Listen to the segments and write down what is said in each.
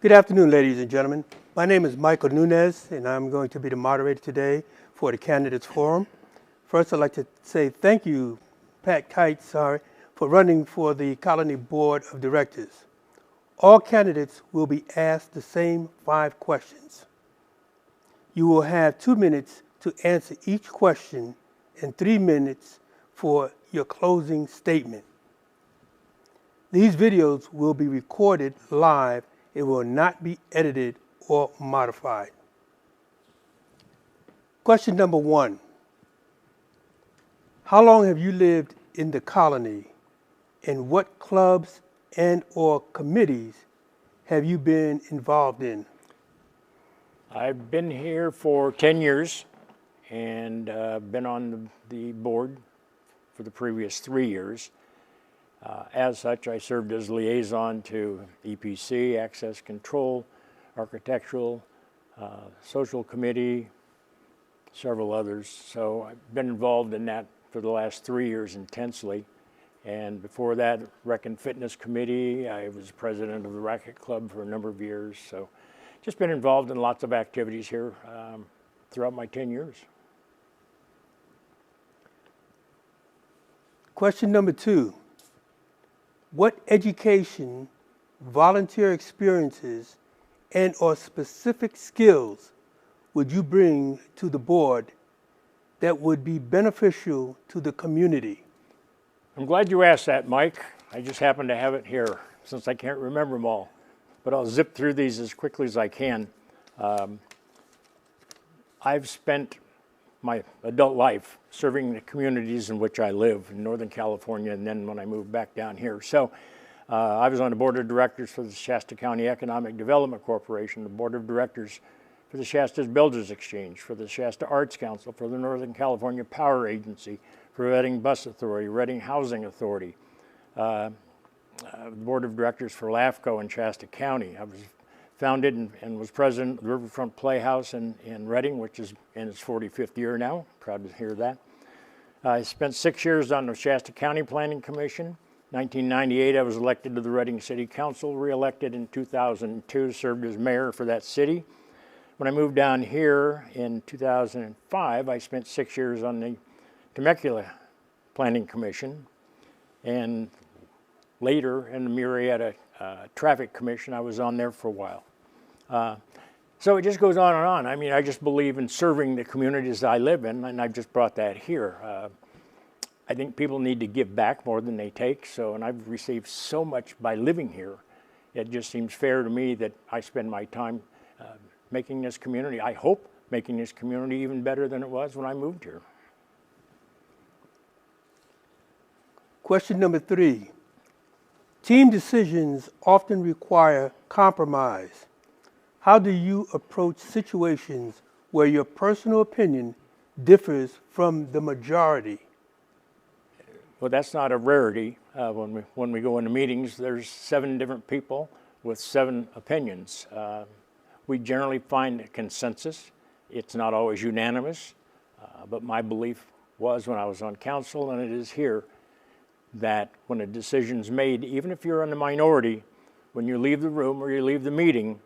Good afternoon, ladies and gentlemen. My name is Michael Nunez, and I'm going to be the moderator today for the Candidates Forum. First, I'd like to say thank you, Pat Kight, for running for the Colony Board of Directors. All candidates will be asked the same 5 questions. You will have 2 minutes to answer each question and 3 minutes for your closing statement. These videos will be recorded live. It will not be edited or modified. Question number 1. How long have you lived in the colony, and what clubs and or committees have you been involved in? I've been here for 10 years and been on the board for the previous 3 years. As such, I served as liaison to EPC, Access Control, Architectural, Social Committee, several others. So I've been involved in that for the last 3 years intensely. And before that, Rec and Fitness Committee. I was president of the Racket Club for a number of years. So just been involved in lots of activities here throughout my 10 years. Question number 2. What education, volunteer experiences, and or specific skills would you bring to the board that would be beneficial to the community? I'm glad you asked that, Mike. I just happen to have it here since I can't remember them all. But I'll zip through these as quickly as I can. I've spent my adult life serving the communities in which I live in Northern California, and then when I moved back down here. So I was on the board of directors for the Shasta County Economic Development Corporation, the board of directors for the Shasta Builders Exchange, for the Shasta Arts Council, for the Northern California Power Agency, for Redding Bus Authority, Redding Housing Authority, the board of directors for LAFCO in Shasta County. I was founded and was president of the Riverfront Playhouse in Redding, which is in its 45th year now. Proud to hear that. I spent 6 years on the Shasta County Planning Commission. 1998, I was elected to the Redding City Council, re-elected in 2002, served as mayor for that city. When I moved down here in 2005, I spent 6 years on the Temecula Planning Commission, and later in the Murrieta Traffic Commission, I was on there for a while. So it just goes on and on. I mean, I just believe in serving the communities I live in, and I've just brought that here. I think people need to give back more than they take, and I've received so much by living here. It just seems fair to me that I spend my time making this community, I hope, making this community even better than it was when I moved here. Question number 3. Team decisions often require compromise. How do you approach situations where your personal opinion differs from the majority? Well, that's not a rarity. When we go into meetings, there's 7 different people with 7 opinions. We generally find a consensus. It's not always unanimous, but my belief was when I was on council, and it is here, that when a decision's made, even if you're in the minority, when you leave the room or you leave the meeting,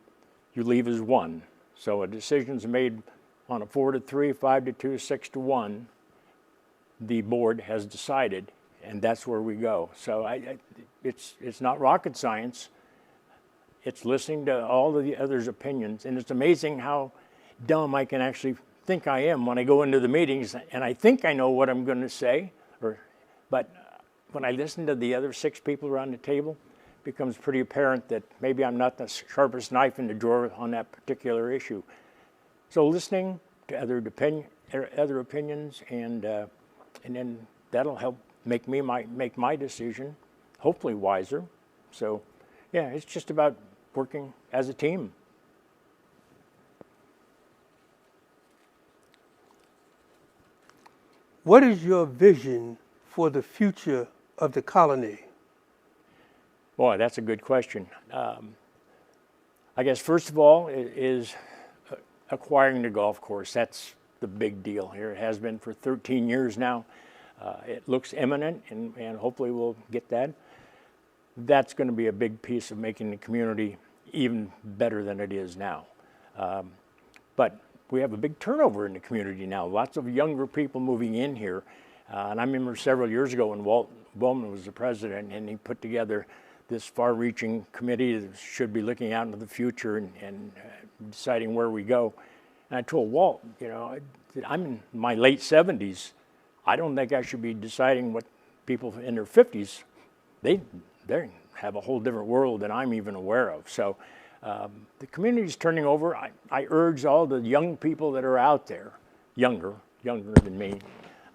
you leave as one. So a decision's made on a 4-3, 5-2, 6-1, the board has decided, and that's where we go. So it's not rocket science. It's listening to all of the others' opinions, and it's amazing how dumb I can actually think I am when I go into the meetings, and I think I know what I'm going to say, but when I listen to the other 6 people around the table, it becomes pretty apparent that maybe I'm not the sharpest knife in the drawer on that particular issue. So listening to other opinions, and then that'll help make my decision, hopefully wiser. So yeah, it's just about working as a team. What is your vision for the future of the colony? Boy, that's a good question. I guess first of all is acquiring the golf course. That's the big deal here. It has been for 13 years now. It looks imminent, and hopefully we'll get that. That's going to be a big piece of making the community even better than it is now. But we have a big turnover in the community now. Lots of younger people moving in here. And I remember several years ago when Walt Bowman was the president, and he put together this far-reaching committee that should be looking out into the future and deciding where we go. And I told Walt, you know, I'm in my late 70s. I don't think I should be deciding what people in their 50s, they have a whole different world than I'm even aware of. So the community's turning over. I urge all the young people that are out there, younger than me,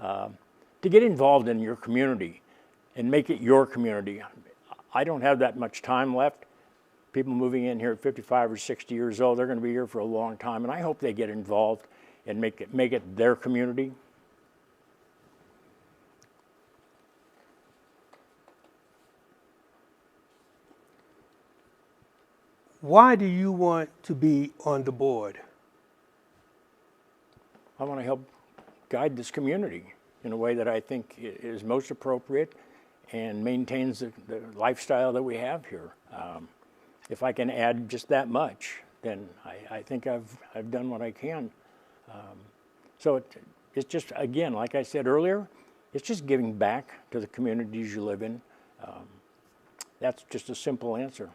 to get involved in your community and make it your community. I don't have that much time left. People moving in here at 55 or 60 years old, they're going to be here for a long time, and I hope they get involved and make it their community. Why do you want to be on the board? I want to help guide this community in a way that I think is most appropriate and maintains the lifestyle that we have here. If I can add just that much, then I think I've done what I can. So it's just, again, like I said earlier, it's just giving back to the communities you live in. That's just a simple answer.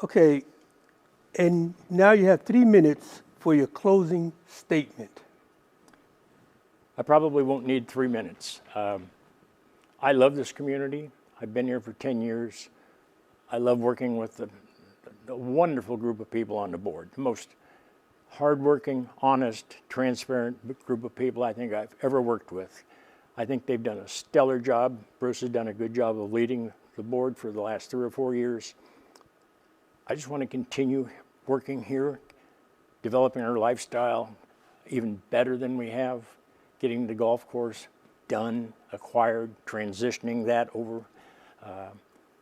Okay, and now you have 3 minutes for your closing statement. I probably won't need 3 minutes. I love this community. I've been here for 10 years. I love working with the wonderful group of people on the board, the most hardworking, honest, transparent group of people I think I've ever worked with. I think they've done a stellar job. Bruce has done a good job of leading the board for the last 3 or 4 years. I just want to continue working here, developing our lifestyle even better than we have, getting the golf course done, acquired, transitioning that over.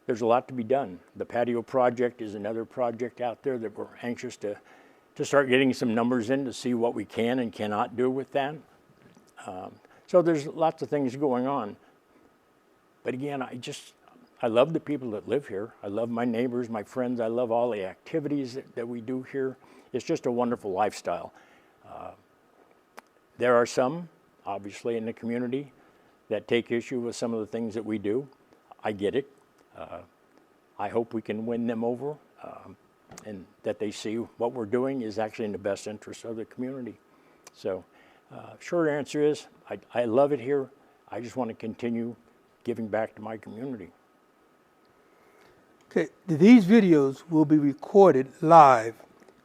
There's a lot to be done. The patio project is another project out there that we're anxious to start getting some numbers in to see what we can and cannot do with that. So there's lots of things going on. But again, I love the people that live here. I love my neighbors, my friends. I love all the activities that we do here. It's just a wonderful lifestyle. There are some, obviously, in the community that take issue with some of the things that we do. I get it. I hope we can win them over and that they see what we're doing is actually in the best interest of the community. So short answer is I love it here. I just want to continue giving back to my community. Okay, these videos will be recorded live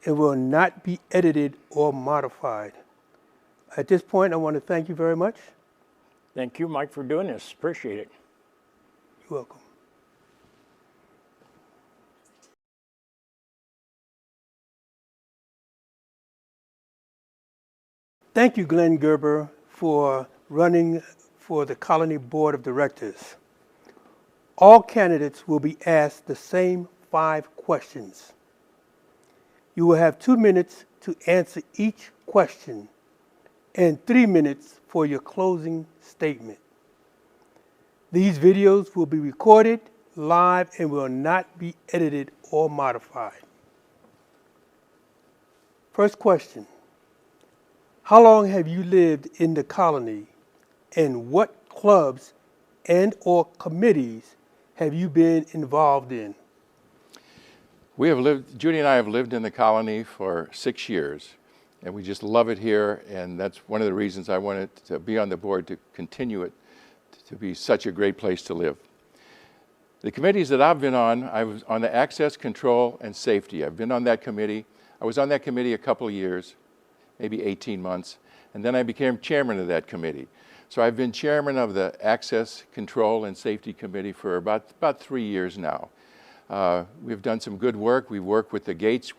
and will not be edited or modified. At this point, I want to thank you very much. Thank you, Mike, for doing this. Appreciate it. You're welcome. Thank you, Glenn Gerber, for running for the Colony Board of Directors. All candidates will be asked the same 5 questions. You will have 2 minutes to answer each question and 3 minutes for your closing statement. These videos will be recorded live and will not be edited or modified. First question. How long have you lived in the colony, and what clubs and or committees have you been involved in? Judy and I have lived in the colony for 6 years, and we just love it here, and that's one of the reasons I wanted to be on the board, to continue it, to be such a great place to live. The committees that I've been on, I was on the Access Control and Safety. I've been on that committee. I was on that committee a couple of years, maybe 18 months, and then I became chairman of that committee. So I've been chairman of the Access Control and Safety Committee for about 3 years now. We've done some good work. We work with the gates.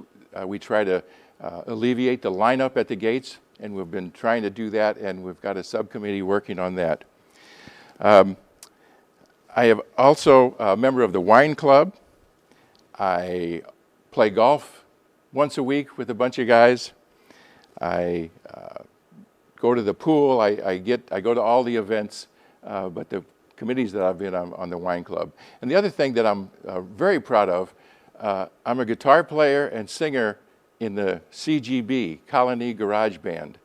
We try to alleviate the lineup at the gates, and we've been trying to do that, and we've got a subcommittee working on that. I am also a member of the Wine Club. I play golf once a week with a bunch of guys. I go to the pool. I go to all the events, but the committees that I've been on the wine club. And the other thing that I'm very proud of, I'm a guitar player and singer in the CGB, Colony Garage Band.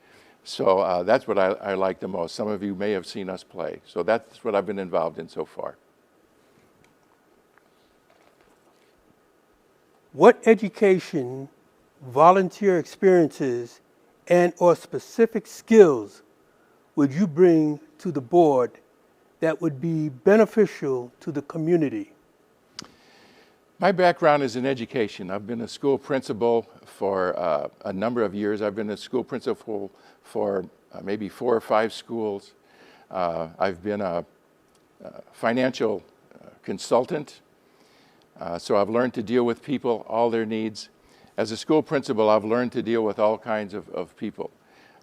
So that's what I like the most. Some of you may have seen us play. So that's what I've been involved in so far. What education, volunteer experiences, and/or specific skills would you bring to the board that would be beneficial to the community? My background is in education. I've been a school principal for a number of years. I've been a school principal for maybe 4 or 5 schools. I've been a financial consultant. So I've learned to deal with people, all their needs. As a school principal, I've learned to deal with all kinds of people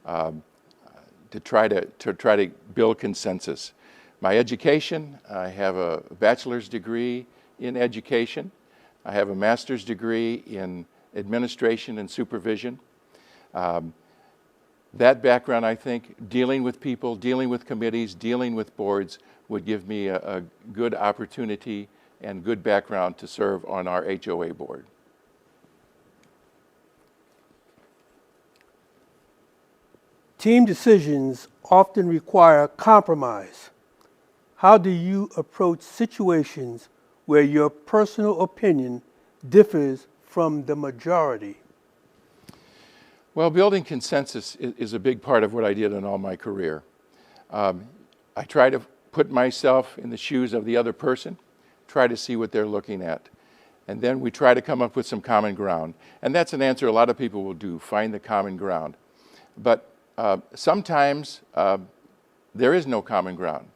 to try to build consensus. My education, I have a bachelor's degree in education. I have a master's degree in administration and supervision. That background, I think, dealing with people, dealing with committees, dealing with boards would give me a good opportunity and good background to serve on our HOA board. Team decisions often require compromise. How do you approach situations where your personal opinion differs from the majority? Well, building consensus is a big part of what I did in all my career. I try to put myself in the shoes of the other person, try to see what they're looking at. And then we try to come up with some common ground. And that's an answer a lot of people will do, find the common ground. But sometimes there is no common ground.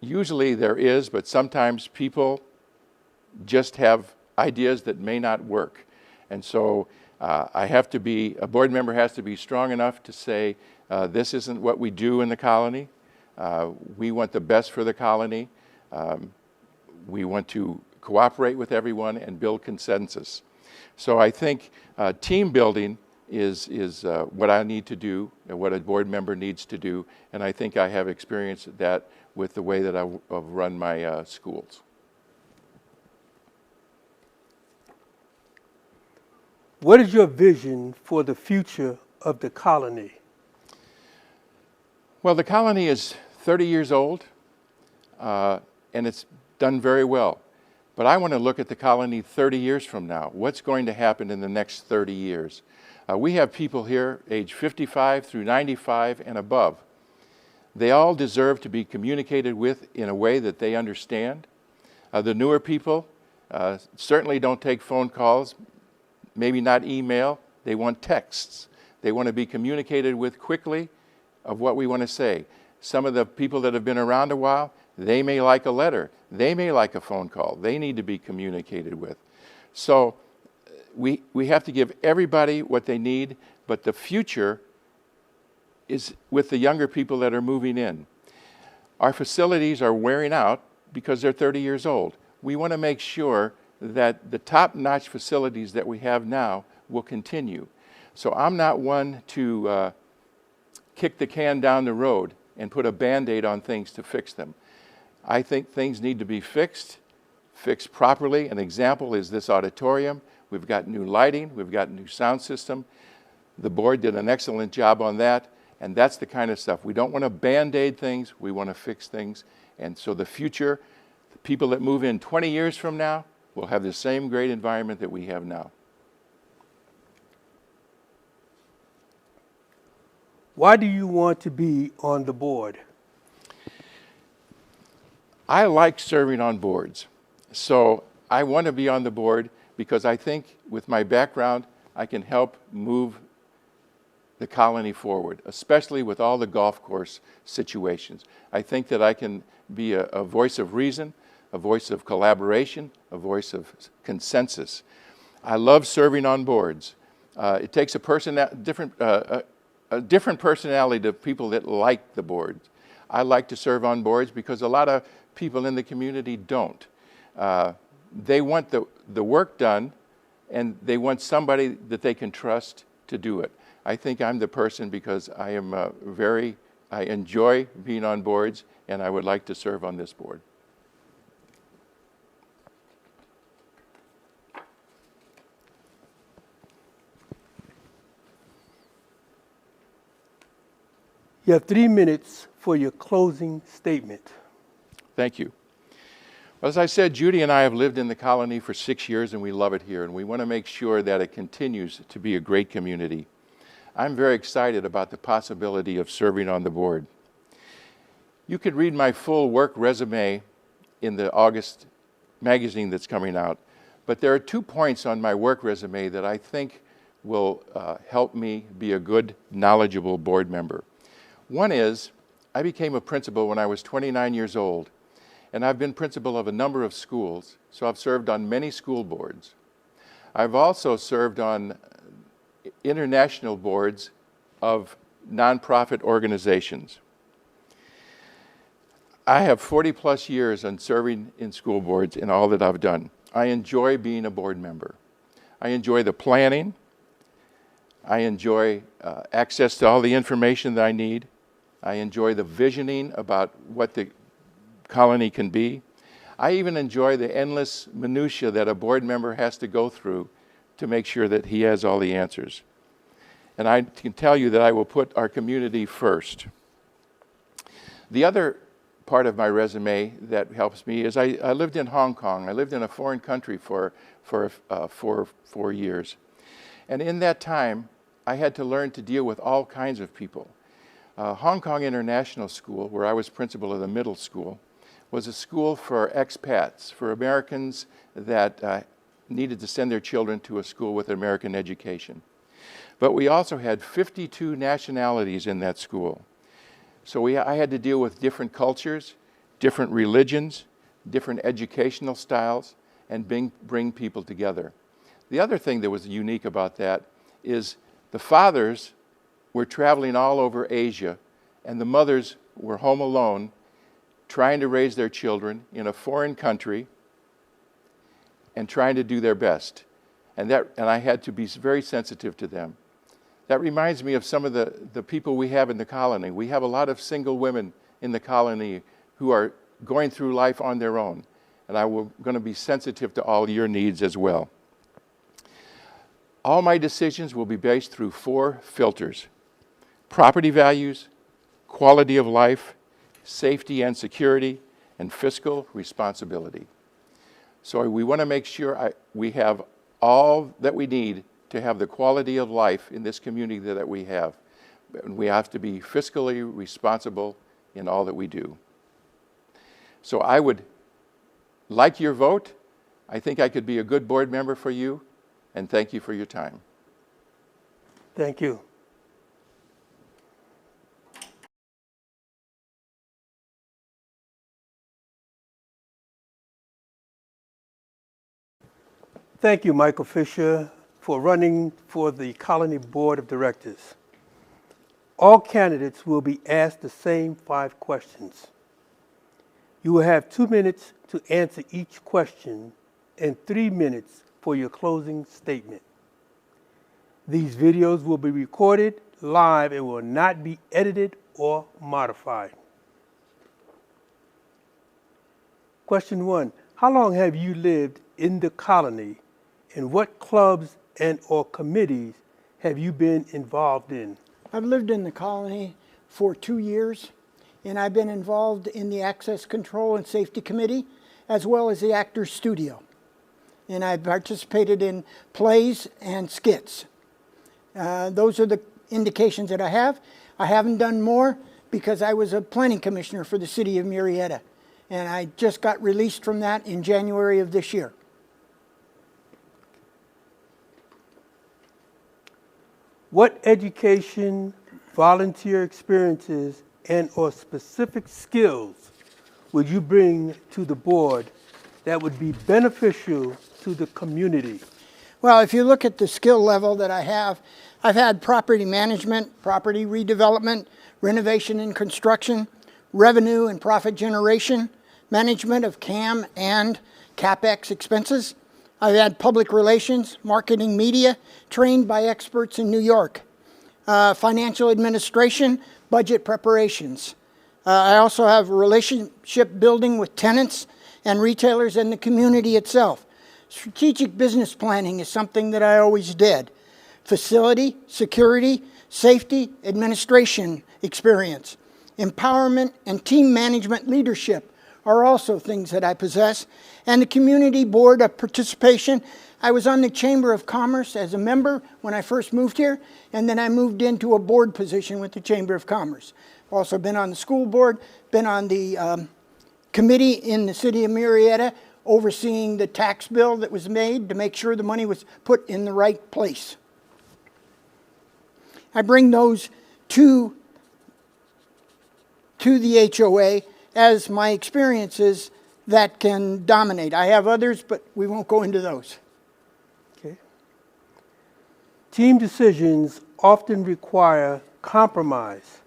Usually there is, but sometimes people just have ideas that may not work. And so a board member has to be strong enough to say, this isn't what we do in the colony. We want the best for the colony. We want to cooperate with everyone and build consensus. So I think team building is what I need to do and what a board member needs to do. And I think I have experienced that with the way that I've run my schools. What is your vision for the future of the colony? Well, the colony is 30 years old, and it's done very well. But I want to look at the colony 30 years from now. What's going to happen in the next 30 years? We have people here age 55 through 95 and above. They all deserve to be communicated with in a way that they understand. The newer people certainly don't take phone calls, maybe not email. They want texts. They want to be communicated with quickly of what we want to say. Some of the people that have been around a while, they may like a letter. They may like a phone call. They need to be communicated with. So we have to give everybody what they need, but the future is with the younger people that are moving in. Our facilities are wearing out because they're 30 years old. We want to make sure that the top-notch facilities that we have now will continue. So I'm not one to kick the can down the road and put a Band-Aid on things to fix them. I think things need to be fixed properly. An example is this auditorium. We've got new lighting. We've got a new sound system. The board did an excellent job on that, and that's the kind of stuff. We don't want to Band-Aid things. We want to fix things. And so the future, the people that move in 20 years from now will have the same great environment that we have now. Why do you want to be on the board? I like serving on boards. So I want to be on the board because I think with my background, I can help move the colony forward, especially with all the golf course situations. I think that I can be a voice of reason, a voice of collaboration, a voice of consensus. I love serving on boards. It takes a different personality to people that like the board. I like to serve on boards because a lot of people in the community don't. They want the work done, and they want somebody that they can trust to do it. I think I'm the person because I I enjoy being on boards, and I would like to serve on this board. You have 3 minutes for your closing statement. Thank you. Well, as I said, Judy and I have lived in the colony for 6 years, and we love it here, and we want to make sure that it continues to be a great community. I'm very excited about the possibility of serving on the board. You could read my full work resume in the August magazine that's coming out, but there are 2 points on my work resume that I think will help me be a good, knowledgeable board member. One is, I became a principal when I was 29 years old, and I've been principal of a number of schools, so I've served on many school boards. I've also served on international boards of nonprofit organizations. I have 40+ years on serving in school boards in all that I've done. I enjoy being a board member. I enjoy the planning. I enjoy access to all the information that I need. I enjoy the visioning about what the colony can be. I even enjoy the endless minutia that a board member has to go through to make sure that he has all the answers. And I can tell you that I will put our community first. The other part of my resume that helps me is I lived in Hong Kong. I lived in a foreign country for 4 years. And in that time, I had to learn to deal with all kinds of people. Hong Kong International School, where I was principal of the middle school, was a school for expats, for Americans that needed to send their children to a school with American education. But we also had 52 nationalities in that school. So I had to deal with different cultures, different religions, different educational styles, and bring people together. The other thing that was unique about that is the fathers were traveling all over Asia, and the mothers were home alone, trying to raise their children in a foreign country and trying to do their best. And I had to be very sensitive to them. That reminds me of some of the people we have in the colony. We have a lot of single women in the colony who are going through life on their own. And I'm going to be sensitive to all your needs as well. All my decisions will be based through 4 filters: property values, quality of life, safety and security, and fiscal responsibility. So we want to make sure we have all that we need to have the quality of life in this community that we have. We have to be fiscally responsible in all that we do. So I would like your vote. I think I could be a good board member for you, and thank you for your time. Thank you. Thank you, Michael Fischer, for running for the Colony Board of Directors. All candidates will be asked the same 5 questions. You will have 2 minutes to answer each question and 3 minutes for your closing statement. These videos will be recorded live and will not be edited or modified. Question 1. How long have you lived in the colony, and what clubs and or committees have you been involved in? I've lived in the colony for 2 years, and I've been involved in the Access Control and Safety Committee, as well as the Actors Studio. And I've participated in plays and skits. Those are the indications that I have. I haven't done more because I was a planning commissioner for the city of Murrieta, and I just got released from that in January of this year. What education, volunteer experiences, and or specific skills would you bring to the board that would be beneficial to the community? Well, if you look at the skill level that I have, I've had property management, property redevelopment, renovation and construction, revenue and profit generation, management of CAM and CapEx expenses. I've had public relations, marketing, media, trained by experts in New York, financial administration, budget preparations. I also have relationship building with tenants and retailers and the community itself. Strategic business planning is something that I always did. Facility, security, safety, administration experience. Empowerment and team management leadership are also things that I possess. And the community board of participation. I was on the Chamber of Commerce as a member when I first moved here, and then I moved into a board position with the Chamber of Commerce. Also been on the school board, been on the committee in the city of Marietta, overseeing the tax bill that was made to make sure the money was put in the right place. I bring those to the HOA as my experiences that can dominate. I have others, but we won't go into those. Okay. Team decisions often require compromise.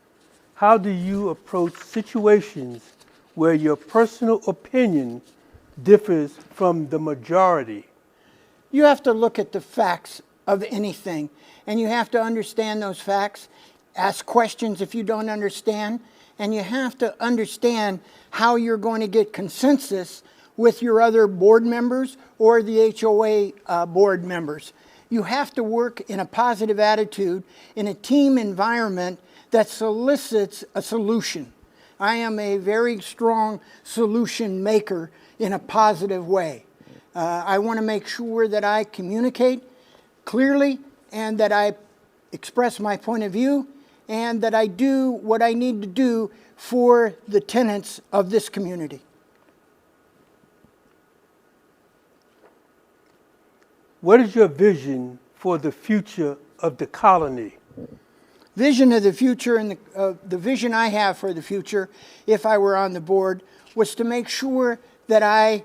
How do you approach situations where your personal opinion differs from the majority? You have to look at the facts of anything, and you have to understand those facts, ask questions if you don't understand, and you have to understand how you're going to get consensus with your other board members or the HOA board members. You have to work in a positive attitude in a team environment that solicits a solution. I am a very strong solution maker in a positive way. I want to make sure that I communicate clearly and that I express my point of view and that I do what I need to do for the tenants of this community. What is your vision for the future of the colony? Vision of the future and the vision I have for the future, if I were on the board, was to make sure that I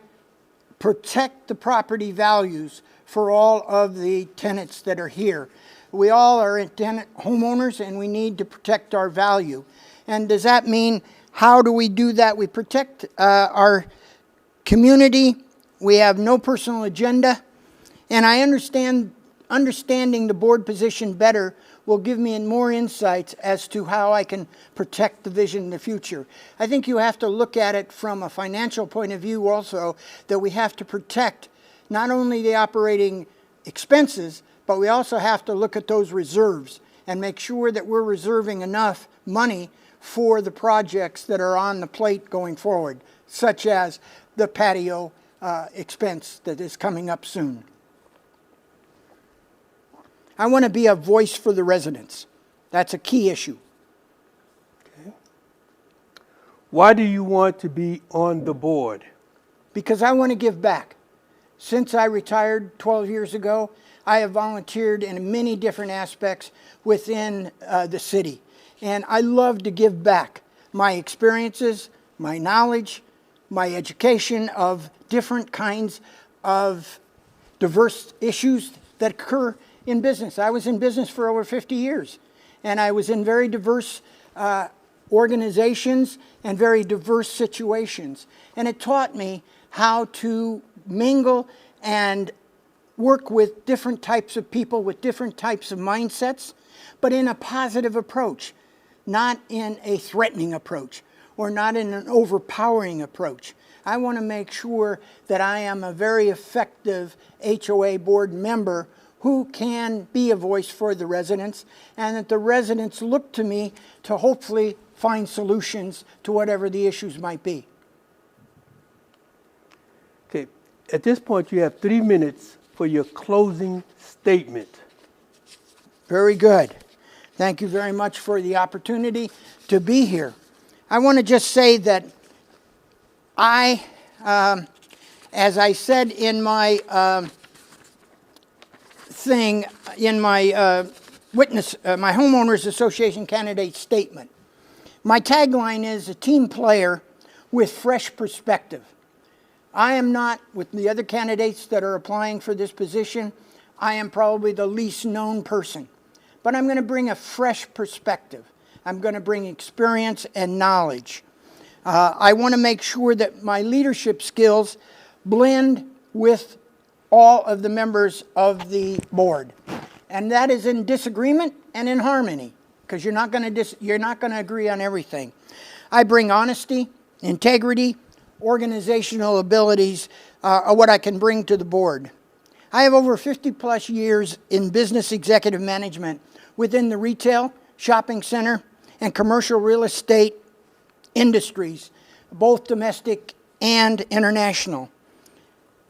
protect the property values for all of the tenants that are here. We all are tenant homeowners and we need to protect our value. And does that mean, how do we do that? We protect our community. We have no personal agenda. And I understanding the board position better will give me more insights as to how I can protect the vision in the future. I think you have to look at it from a financial point of view also, that we have to protect not only the operating expenses, but we also have to look at those reserves and make sure that we're reserving enough money for the projects that are on the plate going forward, such as the patio expense that is coming up soon. I want to be a voice for the residents. That's a key issue. Okay. Why do you want to be on the board? Because I want to give back. Since I retired 12 years ago, I have volunteered in many different aspects within the city. And I love to give back my experiences, my knowledge, my education of different kinds of diverse issues that occur in business. I was in business for over 50 years, and I was in very diverse organizations and very diverse situations. And it taught me how to mingle and work with different types of people with different types of mindsets, but in a positive approach, not in a threatening approach or not in an overpowering approach. I want to make sure that I am a very effective HOA board member who can be a voice for the residents, and that the residents look to me to hopefully find solutions to whatever the issues might be. Okay, at this point you have 3 minutes for your closing statement. Very good. Thank you very much for the opportunity to be here. I want to just say that as I said in my my homeowners association candidate statement, my tagline is a team player with fresh perspective. I am not, with the other candidates that are applying for this position, I am probably the least known person. But I'm going to bring a fresh perspective. I'm going to bring experience and knowledge. I want to make sure that my leadership skills blend with all of the members of the board. And that is in disagreement and in harmony. because you're not going to agree on everything. I bring honesty, integrity, organizational abilities are what I can bring to the board. I have over 50 plus years in business executive management within the retail, shopping center, and commercial real estate industries, both domestic and international.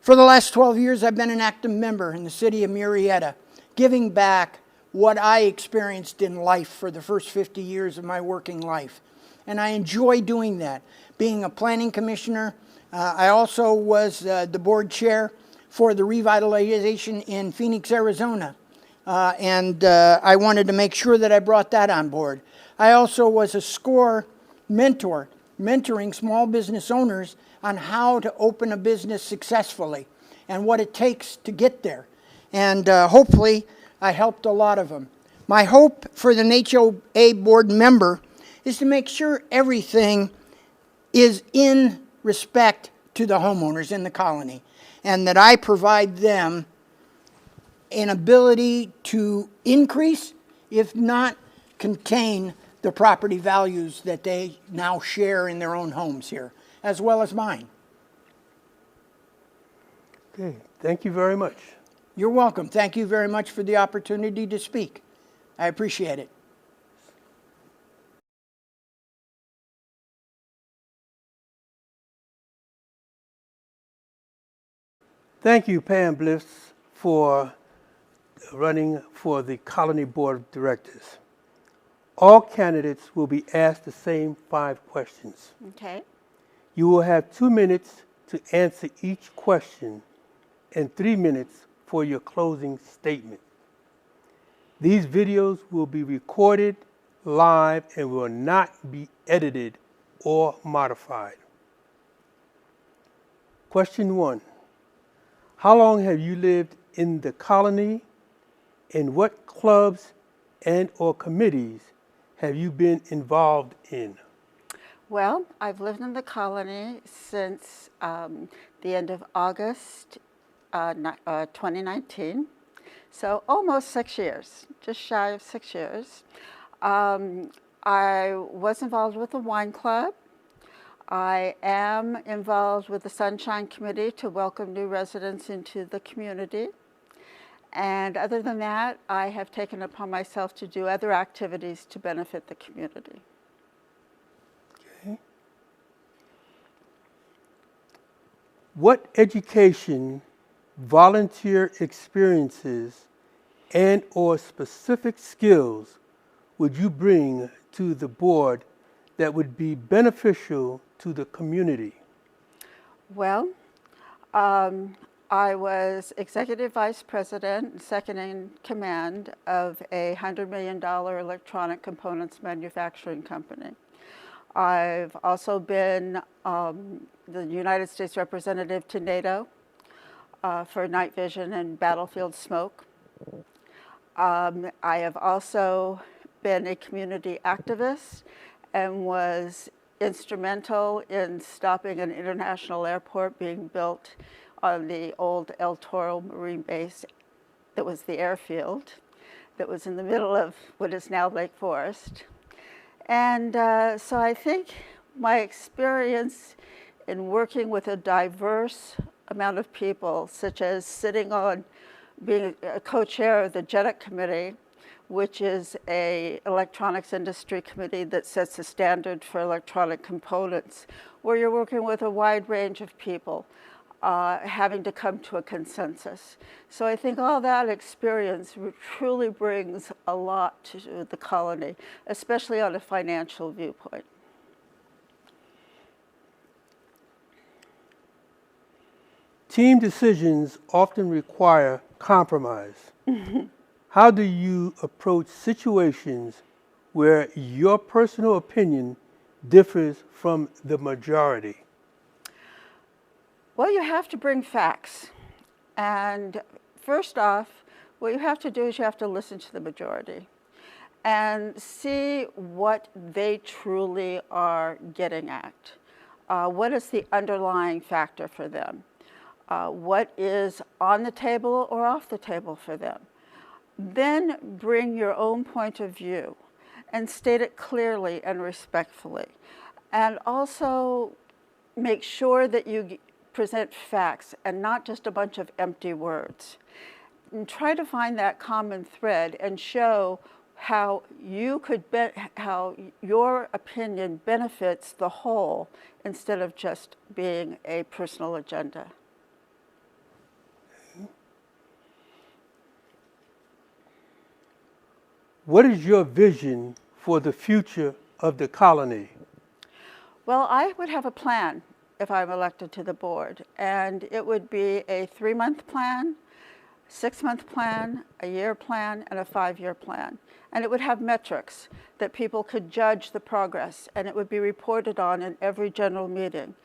For the last 12 years, I've been an active member in the city of Murrieta, giving back what I experienced in life for the first 50 years of my working life. And I enjoy doing that. Being a planning commissioner, I also was the board chair for the revitalization in Phoenix, Arizona. And I wanted to make sure that I brought that on board. I also was a SCORE mentor, mentoring small business owners on how to open a business successfully and what it takes to get there. And hopefully I helped a lot of them. My hope for the HOA board member is to make sure everything is in respect to the homeowners in the colony, and that I provide them an ability to increase, if not contain, the property values that they now share in their own homes here, as well as mine. Okay, thank you very much. You're welcome. Thank you very much for the opportunity to speak. I appreciate it. Thank you, Pam Vliss, for running for the Colony Board of Directors. All candidates will be asked the same 5 questions. Okay. You will have 2 minutes to answer each question and 3 minutes for your closing statement. These videos will be recorded live and will not be edited or modified. Question 1. How long have you lived in the colony, and what clubs and or committees have you been involved in? Well, I've lived in the colony since the end of August 2019, so almost 6 years, just shy of 6 years. I was involved with the wine club. I am involved with the Sunshine Committee to welcome new residents into the community. And other than that, I have taken it upon myself to do other activities to benefit the community. Okay. What education, volunteer experiences, and or specific skills would you bring to the board that would be beneficial to the community? Well, I was executive vice president, second in command of a $100 million electronic components manufacturing company. I've also been the United States representative to NATO for night vision and battlefield smoke. I have also been a community activist and was instrumental in stopping an international airport being built on the old El Toro Marine Base that was the airfield that was in the middle of what is now Lake Forest. And so I think my experience in working with a diverse amount of people, such as being a co-chair of the JEDEC committee, which is an electronics industry committee that sets the standard for electronic components, where you're working with a wide range of people, having to come to a consensus. So I think all that experience truly brings a lot to the colony, especially on a financial viewpoint. Team decisions often require compromise. How do you approach situations where your personal opinion differs from the majority? Well, you have to bring facts. And first off, what you have to do is you have to listen to the majority and see what they truly are getting at. What is the underlying factor for them? What is on the table or off the table for them? Then bring your own point of view and state it clearly and respectfully. And also make sure that you present facts and not just a bunch of empty words. And try to find that common thread and show how how your opinion benefits the whole instead of just being a personal agenda. What is your vision for the future of the colony? Well, I would have a plan if I'm elected to the board, and it would be a 3-month plan, 6-month plan, a year plan, and a 5-year plan. And it would have metrics that people could judge the progress, and it would be reported on in every general meeting.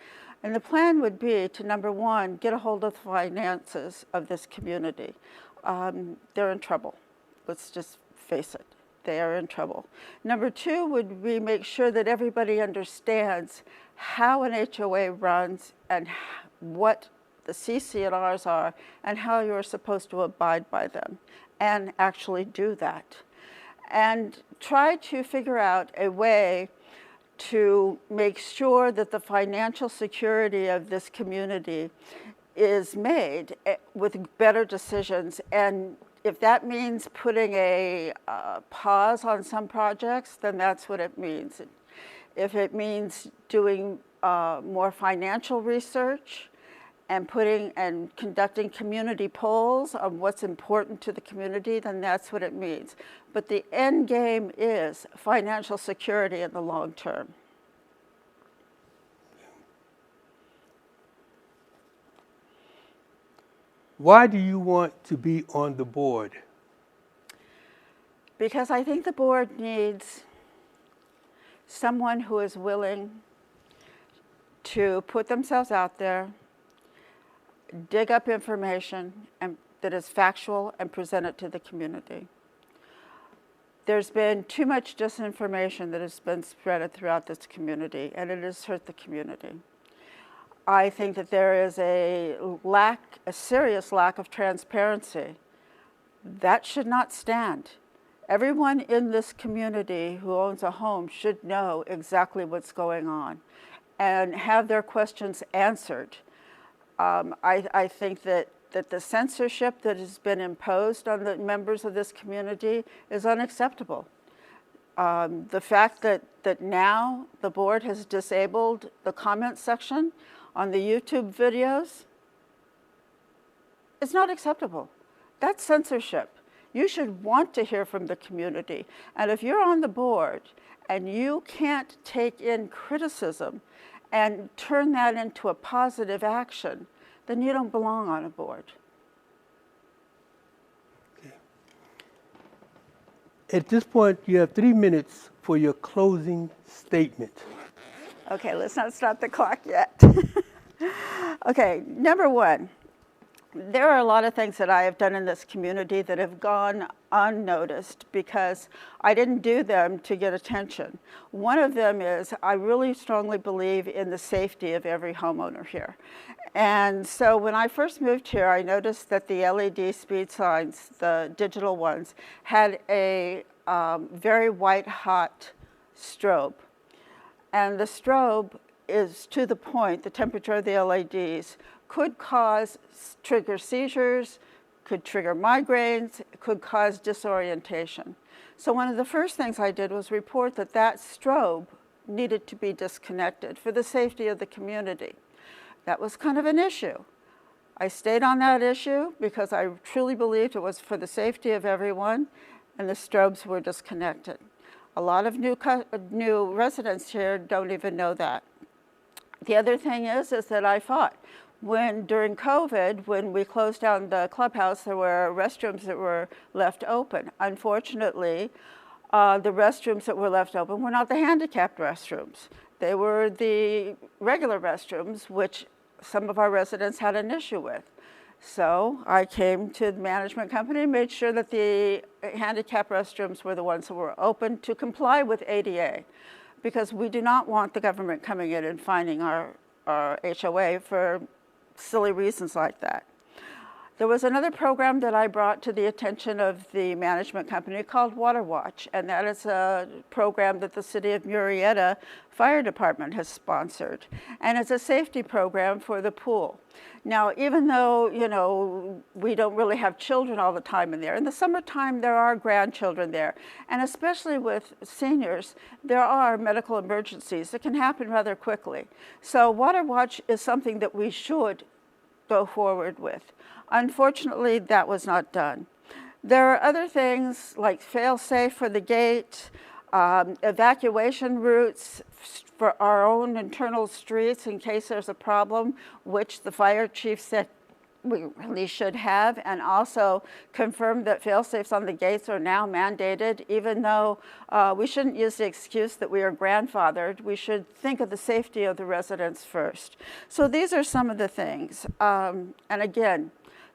And the plan would be to, number one, get a hold of the finances of this community. They're in trouble. Let's just face it. They are in trouble. Number two would be make sure that everybody understands how an HOA runs and what the CC&Rs are and how you're supposed to abide by them and actually do that. And try to figure out a way to make sure that the financial security of this community is made with better decisions. And if that means putting a pause on some projects, then that's what it means. If it means doing more financial research and conducting community polls on what's important to the community, then that's what it means. But the end game is financial security in the long term. Why do you want to be on the board? Because I think the board needs someone who is willing to put themselves out there, dig up information that is factual and present it to the community. There's been too much disinformation that has been spread throughout this community, and it has hurt the community. I think that there is a serious lack of transparency. That should not stand. Everyone in this community who owns a home should know exactly what's going on and have their questions answered. I think that the censorship that has been imposed on the members of this community is unacceptable. The fact that now the board has disabled the comment section on the YouTube videos is not acceptable. That's censorship. You should want to hear from the community. And if you're on the board and you can't take in criticism and turn that into a positive action, then you don't belong on a board. Okay. At this point, you have 3 minutes for your closing statement. Okay, let's not start the clock yet. Okay, number one, there are a lot of things that I have done in this community that have gone unnoticed because I didn't do them to get attention. One of them is I really strongly believe in the safety of every homeowner here. And so when I first moved here, I noticed that the LED speed signs, the digital ones, had a very white hot strobe. And the strobe is to the point, the temperature of the LEDs could trigger seizures, could trigger migraines, could cause disorientation. So one of the first things I did was report that that strobe needed to be disconnected for the safety of the community. That was kind of an issue. I stayed on that issue because I truly believed it was for the safety of everyone, and the strobes were disconnected. A lot of new residents here don't even know that. The other thing is that I fought. During COVID, when we closed down the clubhouse, there were restrooms that were left open. Unfortunately, the restrooms that were left open were not the handicapped restrooms. They were the regular restrooms, which some of our residents had an issue with. So I came to the management company and made sure that the handicapped restrooms were the ones that were open to comply with ADA, because we do not want the government coming in and finding our HOA for silly reasons like that. There was another program that I brought to the attention of the management company called Water Watch, and that is a program that the City of Murrieta Fire Department has sponsored, and it's a safety program for the pool. Now, even though, you know, we don't really have children all the time in there, in the summertime there are grandchildren there, and especially with seniors, there are medical emergencies that can happen rather quickly. So Water Watch is something that we should go forward with. Unfortunately, that was not done. There are other things like fail-safe for the gate, evacuation routes for our own internal streets in case there's a problem, which the fire chief said we really should have, and also confirmed that fail-safes on the gates are now mandated, even though we shouldn't use the excuse that we are grandfathered. We should think of the safety of the residents first. So these are some of the things. And again,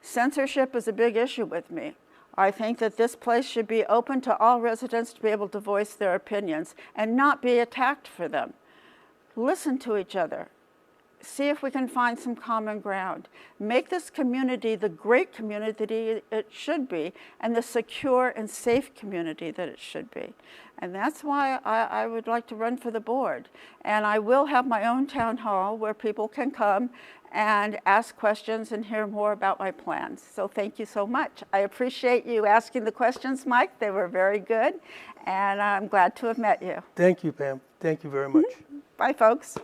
censorship is a big issue with me. I think that this place should be open to all residents to be able to voice their opinions and not be attacked for them. Listen to each other. See if we can find some common ground. Make this community the great community it should be and the secure and safe community that it should be. And that's why I would like to run for the board. And I will have my own town hall where people can come and ask questions and hear more about my plans. So thank you so much. I appreciate you asking the questions, Mike. They were very good, and I'm glad to have met you. Thank you, Pam. Thank you very much. Bye, folks.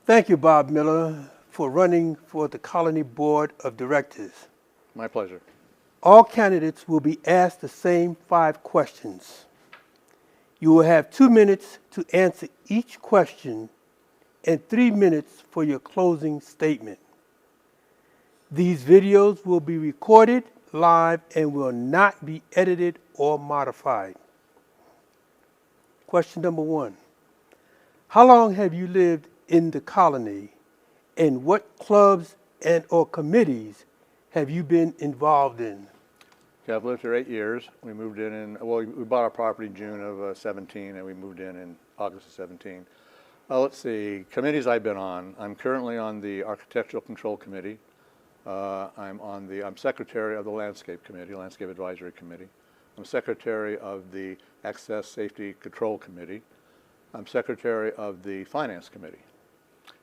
Thank you, Bob Miller, for running for the Colony Board of Directors. My pleasure. All candidates will be asked the same 5 questions. You will have 2 minutes to answer each question and 3 minutes for your closing statement. These videos will be recorded live and will not be edited or modified. Question number 1. How long have you lived in the colony, and what clubs and or committees have you been involved in? Okay, I've lived here 8 years. We moved in well, we bought our property in June of 17, and we moved in August of 17. Let's see, committees I've been on. I'm currently on the Architectural Control Committee. I'm secretary of the Landscape Committee, Landscape Advisory Committee. I'm secretary of the Access Safety Control Committee. I'm secretary of the Finance Committee.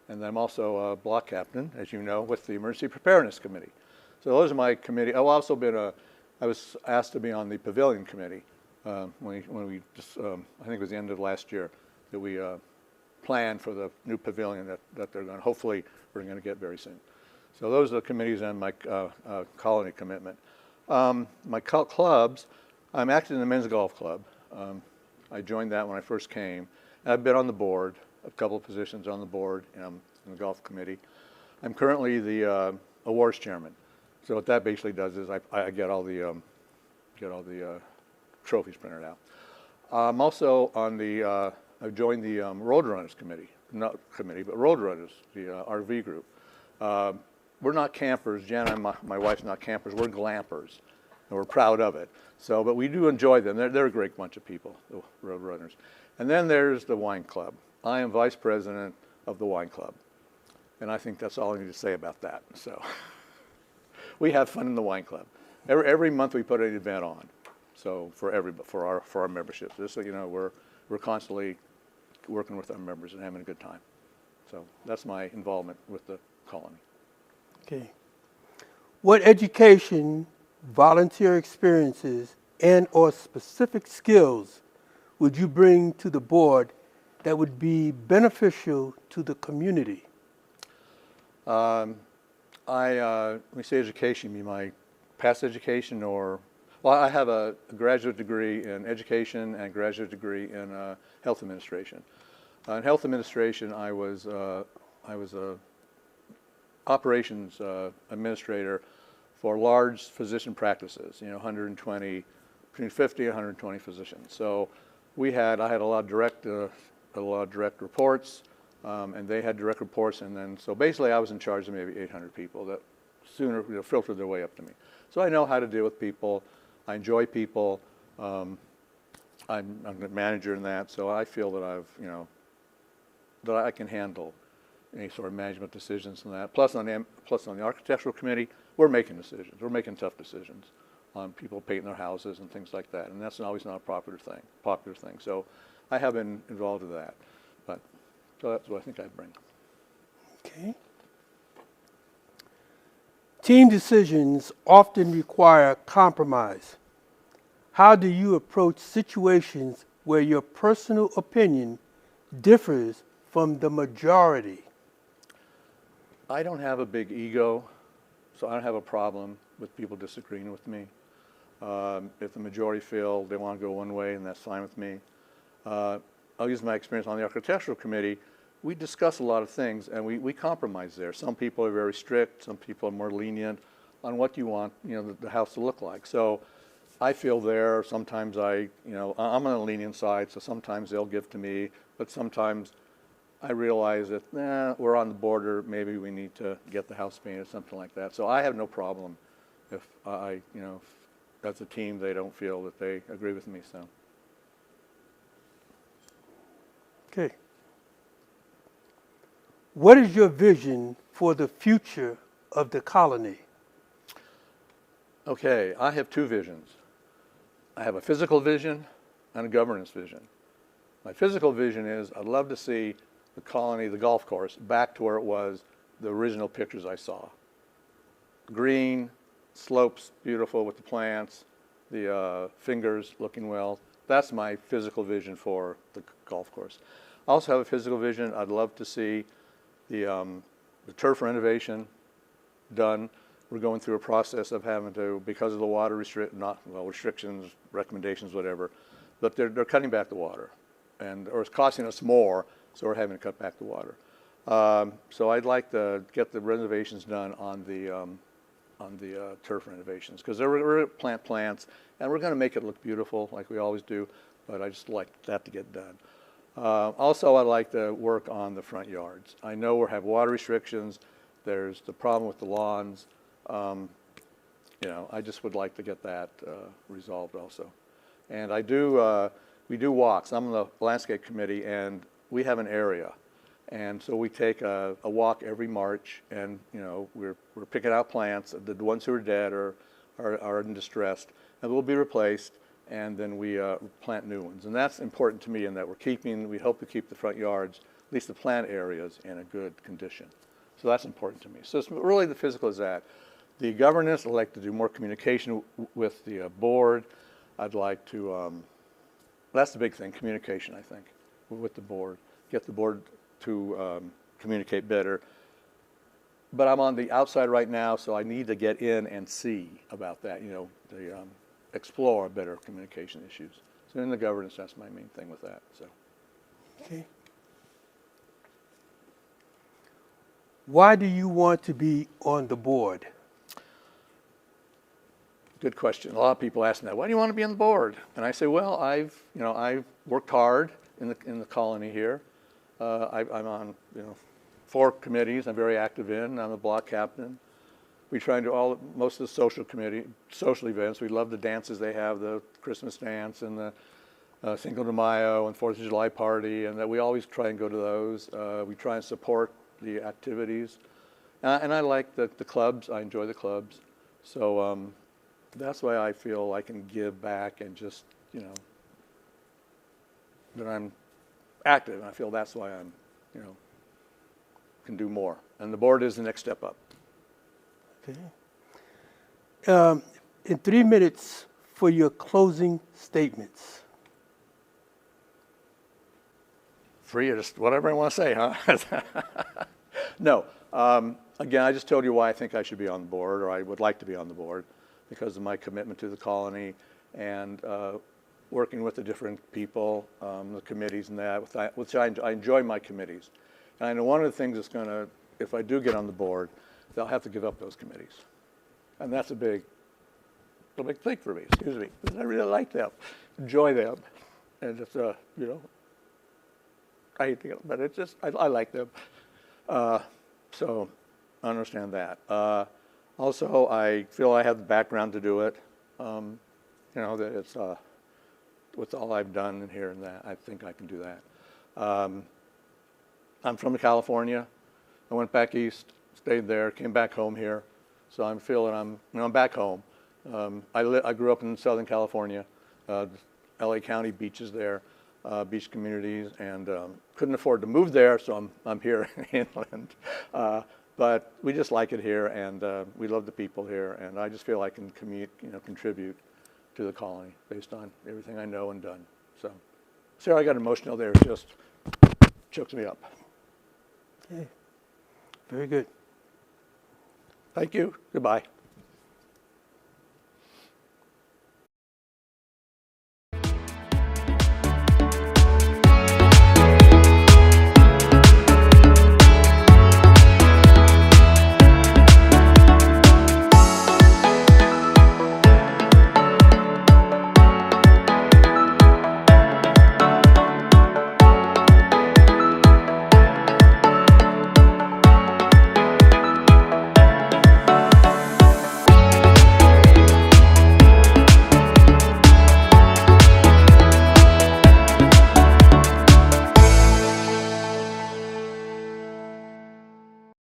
And I'm also a block captain, as you know, with the Emergency Preparedness Committee. So those are my committee. I've also been I was asked to be on the Pavilion Committee when we just, I think it was the end of last year, that we planned for the new pavilion that they're going to, hopefully, we're going to get very soon. So those are the committees and my colony commitment. My clubs, I'm active in the Men's Golf Club. I joined that when I first came. And I've been on the board, a couple of positions on the board in the golf committee. I'm currently the awards chairman. So what that basically does is I get all the trophies printed out. I'm also on the I've joined the Roadrunners committee, not committee, but Roadrunners, the RV group. We're not campers. Jan and my wife's not campers. We're glampers, and we're proud of it. So, but we do enjoy them. They're a great bunch of people, the Roadrunners. And then there's the wine club. I am vice president of the wine club, and I think that's all I need to say about that. So, we have fun in the wine club. Every month we put an event on. So for our memberships, this, you know, we're constantly working with our members and having a good time. So that's my involvement with the colony. Okay. What education, volunteer experiences, and or specific skills would you bring to the board that would be beneficial to the community? When we say education, you mean my past education or, well, I have a graduate degree in education and a graduate degree in health administration. In health administration, I was a operations administrator for large physician practices, you know, 120, between 50 and 120 physicians. So I had a lot of direct reports, and they had direct reports, and then, so basically I was in charge of maybe 800 people that sooner, you know, filtered their way up to me. So I know how to deal with people. I enjoy people. I'm a manager in that, so I feel that that I can handle any sort of management decisions and that. Plus on the architectural committee, we're making decisions. We're making tough decisions on people painting their houses and things like that, and that's always not a popular thing. So I have been involved with that, so that's what I think I bring. Okay. Team decisions often require compromise. How do you approach situations where your personal opinion differs from the majority? I don't have a big ego, so I don't have a problem with people disagreeing with me. If the majority feel they want to go one way, and that's fine with me. I'll use my experience on the architectural committee. We discuss a lot of things, and we compromise there. Some people are very strict. Some people are more lenient on what you want, the house to look like. So I feel there. Sometimes I'm on the lenient side, so sometimes they'll give to me, but sometimes I realize that we're on the border. Maybe we need to get the house painted, something like that. So I have no problem if as a team they don't feel that they agree with me. So. Okay. What is your vision for the future of the colony? Okay, I have two visions. I have a physical vision and a governance vision. My physical vision is I'd love to see the colony, the golf course, back to where it was, the original pictures I saw. Green, slopes, beautiful with the plants, the fingers looking well. That's my physical vision for the golf course. I also have a physical vision. I'd love to see the turf renovation done. We're going through a process of having to, because of the water restrictions, recommendations, whatever, but they're cutting back the water, or it's costing us more, so we're having to cut back the water. So I'd like to get the renovations done on the turf renovations, because we're going to plant plants, and we're going to make it look beautiful like we always do, but I just like that to get done. Also, I'd like to work on the front yards. I know we have water restrictions. There's the problem with the lawns. I just would like to get that resolved also. And we do walks. I'm on the landscape committee, and we have an area. And so we take a walk every March, and we're picking out plants. The ones who are dead are in distress, and will be replaced. And then we plant new ones. And that's important to me in that we hope to keep the front yards, at least the plant areas, in a good condition. So that's important to me. So it's really the physical is that. The governance, I'd like to do more communication with the board. I'd like to, that's the big thing, communication, I think, with the board. Get the board to communicate better. But I'm on the outside right now, so I need to get in and see about that, explore better communication issues. So in the governance, that's my main thing with that. So. Okay. Why do you want to be on the board? Good question. A lot of people ask me that. Why do you want to be on the board? And I say, well, I've worked hard in the colony here. I'm on 4 committees. I'm very active in. I'm a block captain. We try and do most of the social events. We love the dances they have, the Christmas dance and the Cinco de Mayo and 4th of July party, and that we always try and go to those. We try and support the activities. And I like the clubs. I enjoy the clubs. So that's why I feel I can give back and just, that I'm active. And I feel that's why I'm, can do more. And the board is the next step up. Okay. In 3 minutes for your closing statements. Free or just whatever I want to say, huh? No. Again, I just told you why I think I should be on the board, or I would like to be on the board, because of my commitment to the colony and working with the different people, the committees and that, which I enjoy my committees. And I know one of the things that's going to, if I do get on the board, they'll have to give up those committees. And that's a big thing for me, excuse me, because I really like them, enjoy them. And it's, I hate to get, but it's just, I like them. So I understand that. Also, I feel I have the background to do it. That it's with all I've done in here and that, I think I can do that. I'm from California. I went back east, stayed there, came back home here. So I'm feeling I'm back home. I grew up in Southern California, LA County beaches there, beach communities, and couldn't afford to move there, so I'm here inland. But we just like it here, and we love the people here, and I just feel I can contribute to the colony based on everything I know and done. So, Sarah, I got emotional there. It just chokes me up. Okay. Very good. Thank you. Goodbye.